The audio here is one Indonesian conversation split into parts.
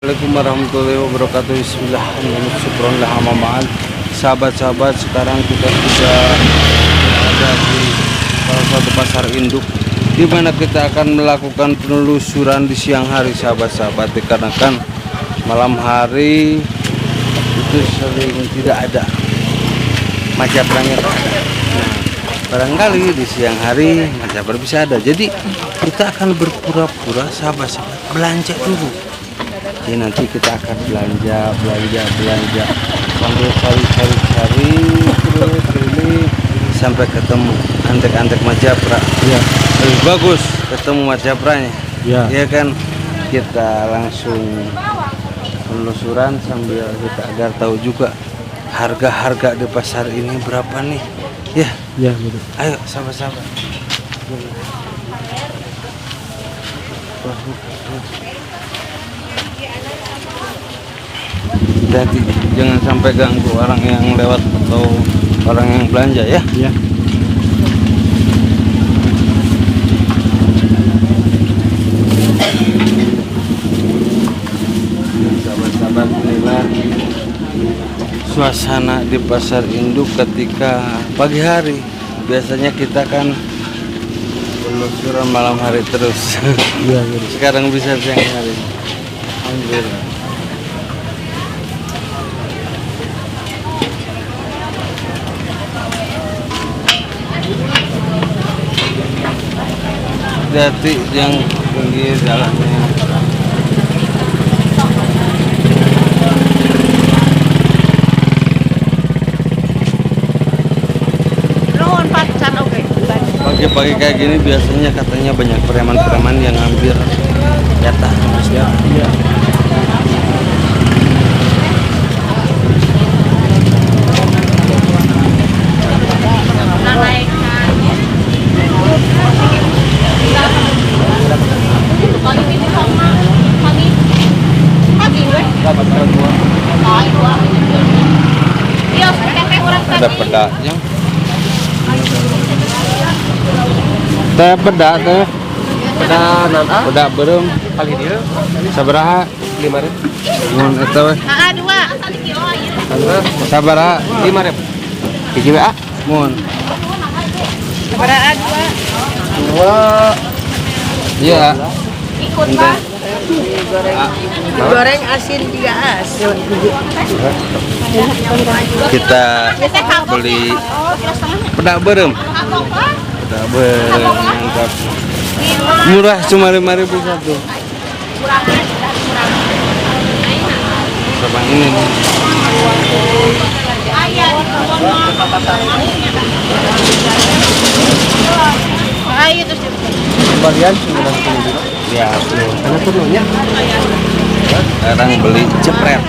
Assalamualaikum warahmatullahi wabarakatuh. Bismillahirrahmanirrahim. Sahabat-sahabat, sekarang kita sudah ada di salah satu pasar induk di mana kita akan melakukan penelusuran di siang hari, sahabat-sahabat, dikarenakan malam hari itu sering tidak ada Majabranya. Nah, barangkali di siang hari Majabra bisa ada. Jadi kita akan berpura-pura, sahabat-sahabat, belanja dulu. Jadi nanti kita akan belanja sambil cari terus keliling sampai ketemu antek-antek Majabra. Ya. Lebih bagus ketemu Majabranya. Ya. Ya kan, kita langsung penelusuran sambil kita agar tahu juga harga-harga di pasar ini berapa nih. Ya. Ya, betul. Ayo sahabat-sahabat. Hati, jangan sampai ganggu orang yang lewat atau orang yang belanja ya. Ya. Sahabat-sahabat, inilah suasana di pasar induk ketika pagi hari. Biasanya kita kan penelusuran malam hari terus. Ya, betul. Sekarang bisa siang hari. Alhamdulillah. Hati yang pinggir jalannya. Pagi-pagi kayak gini biasanya katanya banyak preman-preman yang ngambil jatah. Ya. Ya. Ada pedaknya. Teh pedak teh. Pedak berem. Kali dia Sabaraha 5.000. mun eta we. Sabaraha 5.000. hiji we mun. Berapa dua? Iya. Ikut Pak. Goreng asin 3 as. Kita beli pedak berem. Pedak berem mantap. Murah cuma 5.000 satu. Sabang ini nih. Ayo terus. Kembalian 90. Ya, belum. Karena turunnya. Sekarang beli jepret.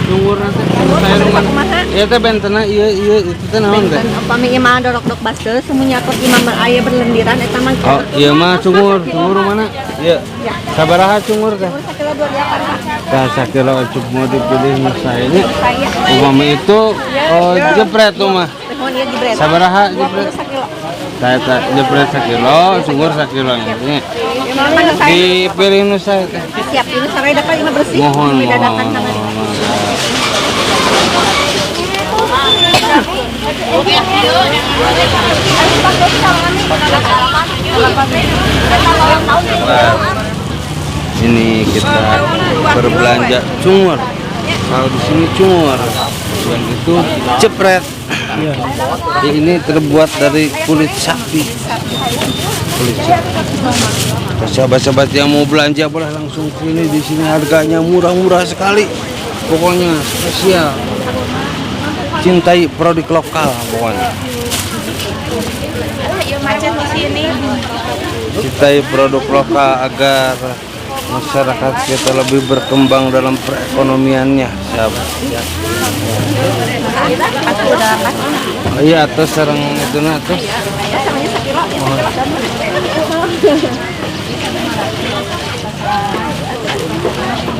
Tunggu nanti. Saya rumah. Ya teh bentena iya itu teh naon teh? Pami imah dorok-dok baskeul semuanya kok imah aya berlendiran eta mah. Oh, iya mah cungur mana? Iya. Sabaraha cungur teh? Sakilo 28. Tah sakilo cukup mau dipilih mas saya ini. Saya. Umami itu jepret tuh mah. Mohon ieu jebret. Sabaraha jepret? Sakilo. Saya tak jepret sakilo, cungur sakilo ini. Dipilih nu saya teh. Siap ini sampai dapat imah bersih. Mohon. Dadakan tangan. Ini kita berbelanja cungur. Kalau di sini cungur, yang itu jepret. Ya. Ini terbuat dari kulit sapi. Kulit sapi. Sahabat-sahabat yang mau belanja boleh langsung sini. Di sini harganya murah-murah sekali. Pokoknya spesial. Cintai produk lokal pokoknya. Macet di sini. Cintai produk lokal agar masyarakat kita lebih berkembang dalam perekonomiannya, sahabat. Oh, iya, atas sarang itu na atas.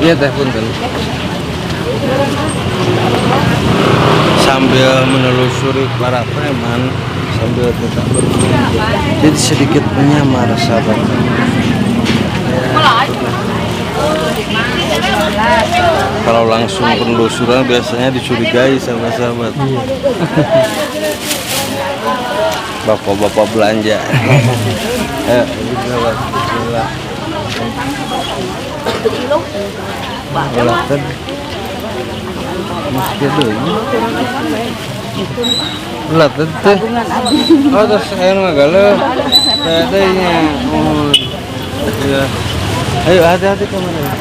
Iya teh punten. Sambil menelusuri para preman, sambil tetap bermain. Jadi sedikit menyamar sahabat. Kalau langsung penelusuran biasanya dicurigai sama sahabat. Bapak-bapak belanja. Sahabat. Ulatan. Masih ada ini. Ulatan teh. Oh, terus air mah galau. Tadanya. Oh. Ya. Ayo hati-hati kamera.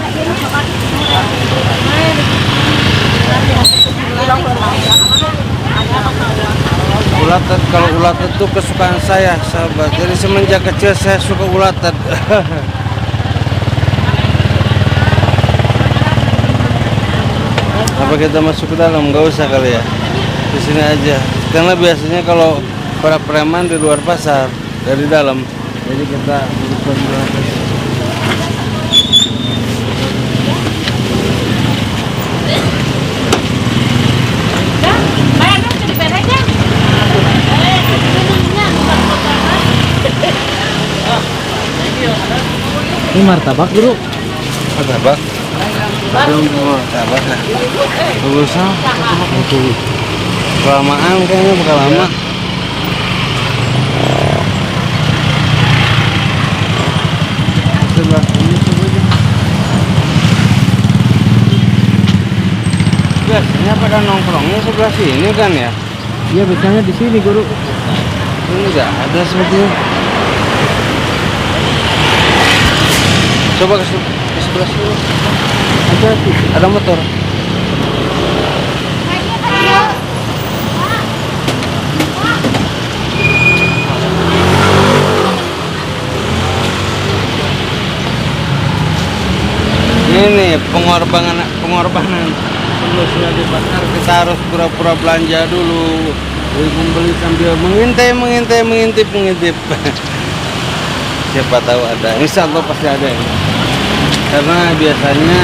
Ulatan, kalau ulatan itu kesukaan saya sahabat. Jadi semenjak kecil saya suka ulatan. Apa kita masuk ke dalam? Nggak usah kali ya. Di sini aja. Karena biasanya kalau para preman di luar pasar dari dalam. Jadi kita bukan Ini martabak bro. martabak. Belum martabak lah. Bagus itu. Kelamaan kayaknya bakal lama. Sebelah ini saja. Biasanya pada nongkrongnya sebelah sini kan ya? Iya biasanya di sini guru. Ini enggak ada sepertinya. Coba ke sebelah sini. Ada motor. Ini pengorbanan sebelum di pasar kita harus pura-pura belanja dulu. Membeli sambil mengintip. Siapa tahu ada. Insya Allah pasti ada ya. Karena biasanya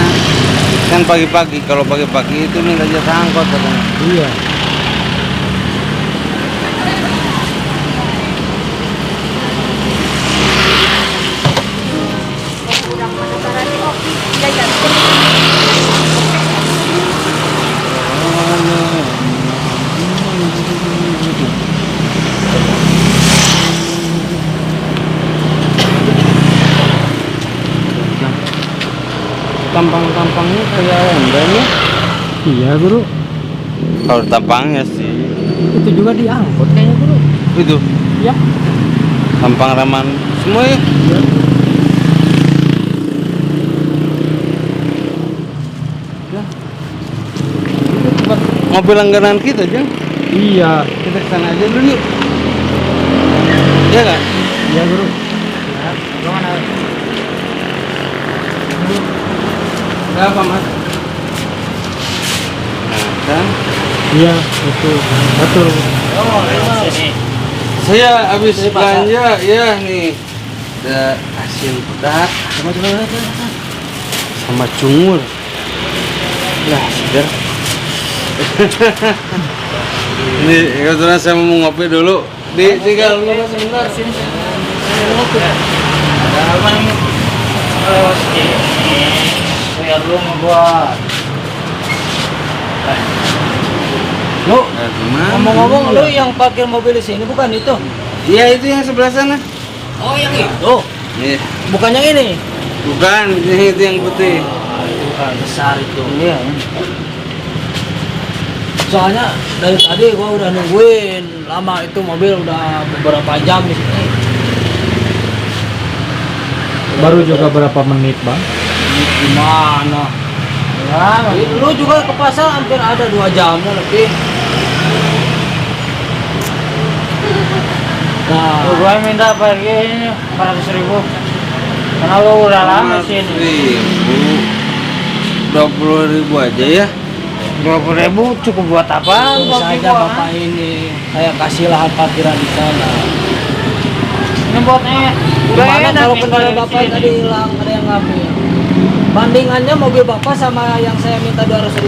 kan pagi-pagi, kalau pagi-pagi itu minta jasa angkot katanya. Iya. Tampang-tampangnya kayak lembanya. Iya guru. Kalau tampangnya sih Itu juga diangkut kayaknya guru. itu Iya. tampang raman semua ya. Ya. Itu tempat mobil langganan kita Jeng. Iya. Kita kesana aja dulu yuk. Iya kan? Iya guru. Ada apa mas? Nah kan? Iya betul. Betul. Saya habis belanja ya nih. Ada asin pedak sama cungur. Lah segar. Ini kebetulan saya mau ngopi dulu. Tinggal dulu sebentar. Ada apa nih? Biar lu ngebuat. Lu ngomong-ngomong lu yang parkir mobil di sini bukan itu? Iya itu yang sebelah sana. Oh yang itu. Iya. Bukan yang ini. Bukan, ini itu yang putih. Bukan besar itu. Iya. Soalnya dari tadi gua udah nungguin lama itu mobil udah beberapa jam di sini. Baru juga berapa menit bang? Gimana? Ya, lu juga ke pasar hampir ada 2 jamnya lebih. Nah, Gua minta pergi 400.000 karena lu udah lama sini. 20.000 aja ya. 20.000 cukup buat apa? tentu saja bapak ini saya kasih lahan parkiran di sana. Ini buatnya udah Gimana enak kalau nih kendala di bapak sini. tadi hilang ada yang ngambil? Bandingannya mobil bapak sama yang saya minta 200.000,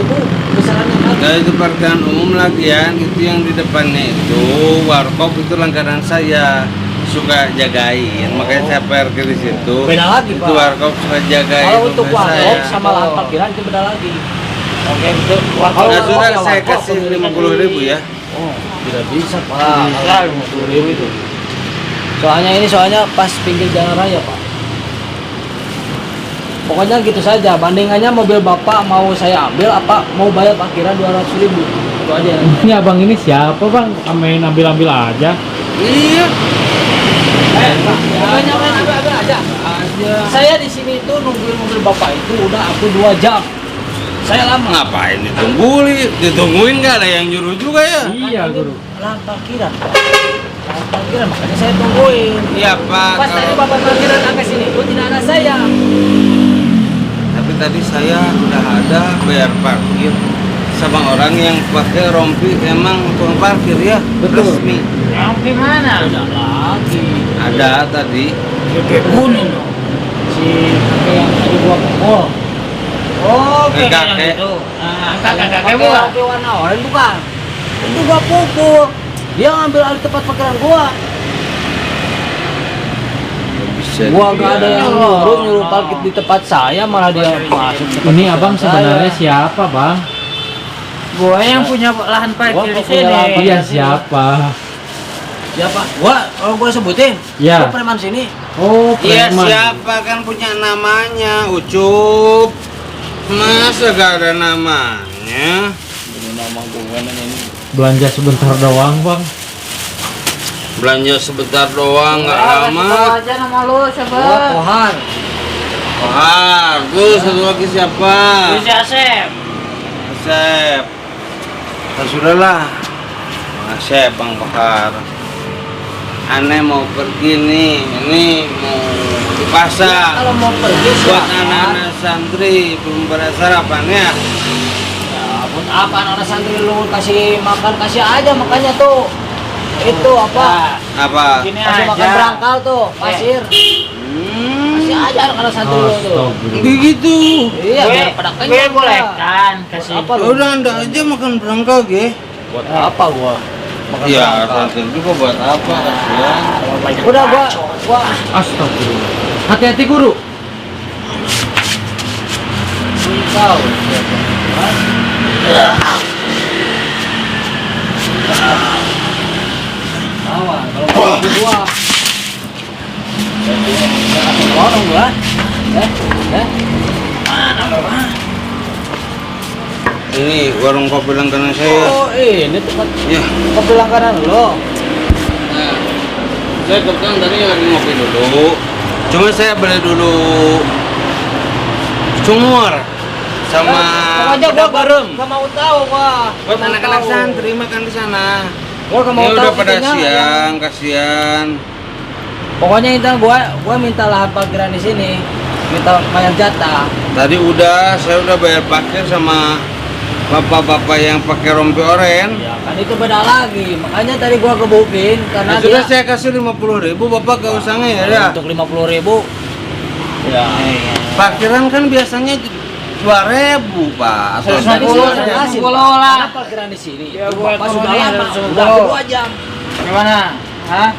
besarannya mana? Nah, itu parkiran umum lagian, itu yang di depannya itu warkop, itu langganan saya suka jagain, makanya saya parkir di situ. Beda lagi, itu Pak. warkop suka jagain. Kalau untuk mobil warkop saya. sama lahan parkiran itu beda lagi. Oke, betul. Nah, Kalau sudah warkop, saya warkop, kasih 50.000 ya. Oh, tidak bisa, Pak. Bisa, 50.000 itu. Soalnya pas pinggir jalan raya, Pak. Pokoknya gitu saja. Bandingannya mobil bapak mau saya ambil apa mau bayar parkiran 200.000. Itu aja. Ini abang ini siapa bang? Main ambil-ambil aja. Iya. Pak, pokoknya main ambil aja. Saya di sini tuh nungguin mobil bapak itu udah aku 2 jam. Saya lama. Ngapain ditungguin nggak ada yang nyuruh juga ya? Iya guru. Lahan parkiran, Pak. Lahan parkiran makanya saya tungguin. Iya Pak. Pas tadi bapak parkiran ke sini pun tidak ada saya. Tapi tadi saya udah ada bayar parkir sama orang yang pakai rompi, emang tukang parkir ya. Betul. Resmi. Yang gimana? Tidak lagi. Ada tadi. Kayak kuning dong. Si kakek yang tadi gua pukul. Oh, Kakek. kayak yang itu. Nah, kakak Pakai gua. rompi warna oranye bukan? Itu gua pukul. Dia ngambil alih tempat parkiran gua. Bisa Gua gak ada yang Oh. nyuruh parkir di tempat saya, malah dia masuk tempat Ini parkiran abang saya. sebenarnya siapa bang? Gua yang punya lahan parkir Gua di punya sini. lahan parkir. Iya siapa? Siapa? Kalau gua sebutin, Ya. gua preman sini. Oh Iya preman. siapa kan punya namanya Ucup. Masa gak ada namanya? Ini nama gua ini. Belanja sebentar doang bang. Belanja sebentar doang nggak Tahu lama. aja nama lu siapa? Gua Kohar. Wah, terus satu lagi siapa? Bisa Asep. Asep. Nah, sudahlah. Asep Bang Bahar. Aneh mau pergi nih, ini mau di pasar. Kalau mau pergi Buat silakan. anak-anak santri belum pada sarapan ya. Ya, buat apa anak santri lu kasih makan, kasih aja makanya tuh. Itu apa? Apa? Gini Kasih makan aja. berangkal tuh, pasir. Kasih aja anak santri lu tuh. Astagfirullah. Begitu. Iya, biar pada Gue kenyang. boleh Pak. kan kasih. Apa Ya lu? udah anda aja makan berangkal ge. Buat apa gua? Makan Ya, berangkal. santri juga buat apa kasihan. Udah gua Astagfirullah. Hati-hati guru. tahu. Awan, kalau gua orang gua. Ini warung kopi langganan saya. Oh, ini tempat Ya. kopi langganan lo. Nah, saya kebetulan tadi lagi ngopi dulu. Cuma saya beli dulu sumur sama Pokoknya gua garam. gak mau tahu gua. Buat Nggak mau anak-anak tahu. santri makan di sana. Gua gak mau Ya tahu udah pada intinya siang, kasihan. Pokoknya intinya gua minta lahan parkiran di sini. Minta bayar jatah. Tadi saya udah bayar parkir sama bapak-bapak yang pakai rompi oren. Ya kan itu beda lagi. Makanya tadi gua gebukin karena Nah, sudah dia saya kasih 50.000, bapak gak usah ngeyer ya. untuk 50.000. Ya. Parkiran kan biasanya 2.000 pak. Atau 150 Tadi saya jelasin, 150 Pak, lah. karena parkiran di sini. Ya, itu gua Bapak sudah turunin lama, 150. udah 2 jam. Gimana? Hah?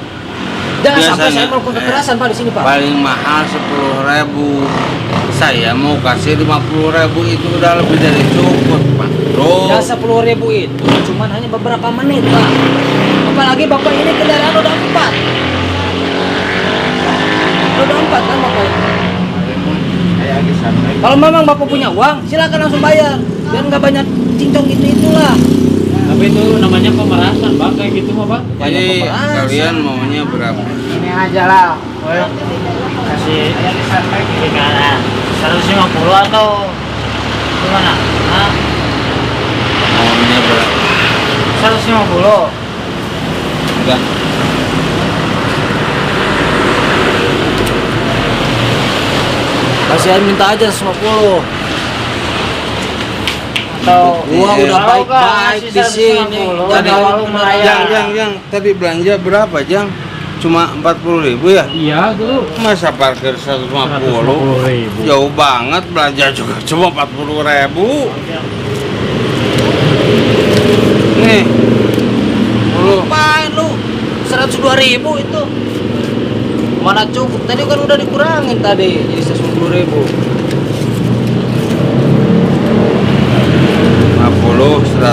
Jangan sampai Biasanya, saya melakukan kekerasan Pak di sini Pak. paling mahal 10.000. Saya mau kasih 50.000, itu udah lebih dari cukup pak. Bro. Ya 10.000 itu cuman hanya beberapa menit Pak. Apalagi Bapak ini kendaraan udah 4. Udah 4 kan Bapak ini. Kayak lagi santai. Kalau memang Bapak punya uang, silakan langsung bayar. Biar nggak banyak cincong itulah. Tapi itu namanya pemerasan bang kayak gitu mah bang. Jadi pemerasan. kalian maunya berapa? Ini aja lah. Gue kasih gimana? 150 atau gimana? Hah? Maunya berapa? 150. Udah. Kasihan minta aja 50. Atau Gua Iya. udah Tahu baik-baik kan, di sini. 150. Jadi Ada warung melayang. Jang, belanja berapa Jang? cuma 40.000 ya? Iya tuh. Masa parkir 150? 150.000. Jauh banget, belanja juga cuma 40.000. Nih, lu Apaan lu? 102.000 itu. Mana cukup? Tadi kan udah dikurangin tadi jadi 110.000. 50, 100,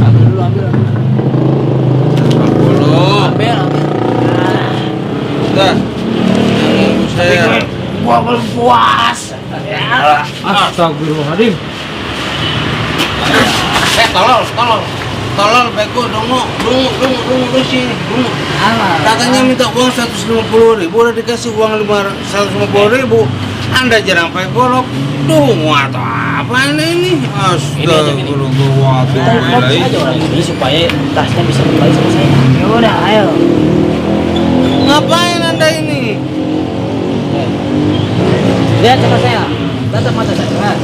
Ambil dulu, ambil. 150. Ambil. Udah, yang saya. Gua belum puas. Astagfirullahaladzim. Tolol, bego, dungu sini, dungu. Katanya minta uang 150.000, udah dikasih uang 150.000. Anda jarang pakai golok, dungu atau apa ini? Astagfirullahaladzim. Aja orang ini supaya tasnya bisa kembali sama saya. Ya udah, ayo. Ngapain Anda ini? Lihat sama saya. Tatap mata saya.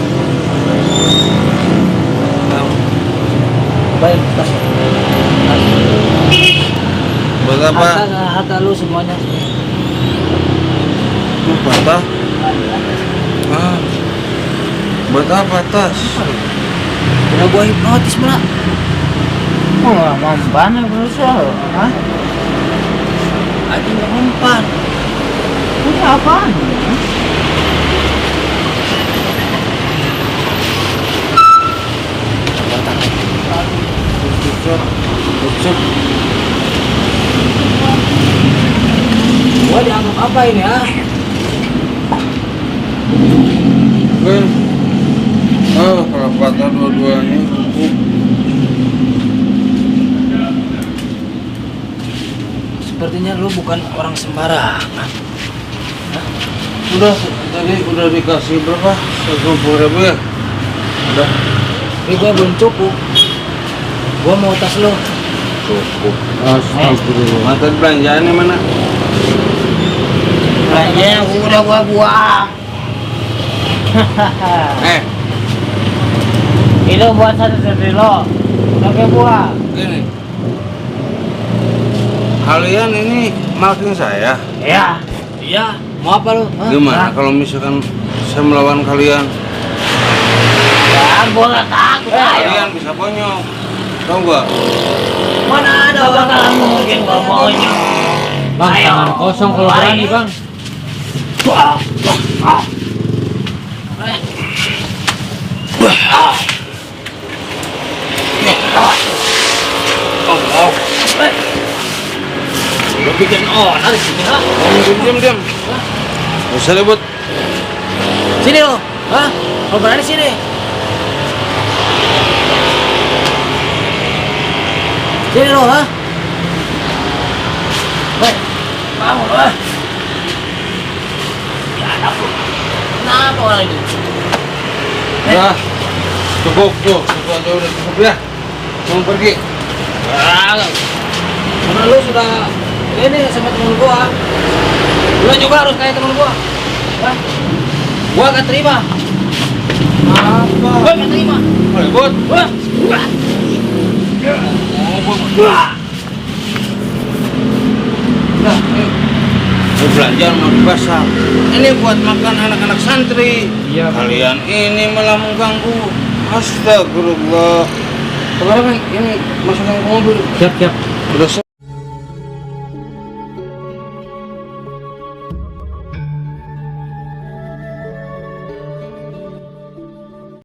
Baik, tas. Buat apa? Harta lu semuanya. Patah? Ah, buat apa tas? Udah gua hipnotis malah. Oh, mempan ya berusaha. Hah? Aja nggak mempan. Ini apaan? Ucap. Gua dianggap apa ini ah? Gue. Oh, kalau patah dua-duanya. Sepertinya lu bukan orang sembarangan. Udah, tadi udah dikasih berapa? 150.000 ya? Udah. Ini gua belum cukup. Gua mau tas lu. Cukup. Astagfirullah. Mata belanjaannya mana? Belanjanya udah gua buang. Itu buat satu-satu lo. Udah gua buang. Gini. Kalian ini marking saya. Ya. Iya, mau apa lu? Hah? Gimana kalau misalkan saya melawan kalian? Ya, gua nggak takut. Ayo. Kalian bisa bonyok. Tahu gak? Mana ada Gak orang bakalan mungkin gua maunya. Bang, Ayo. tangan kosong kalau berani, Bang. Lu bikin onar di sini, ha? Diam. Gak usah ribut. Sini lo. Hah? Kalau berani sini. Sini lo, ha? Hei, kamu, ha? Ya, anak lu. Kenapa orang itu? Udah. Cukup tuh. Cukup aja udah cukup ya. Mau pergi. Karena lu sudah ini sama temen gua. Lu juga harus kayak temen gua. Hah? Gua gak terima. Apa? Gua gak terima. Ribut. Wah. Nah, ini belanjaan mau di pasar. Ini buat makan anak-anak santri. Iya, Bang. Kalian ini malah mengganggu. Astagfirullah. Sekarang ini masukin ke mobil. Siap. Udah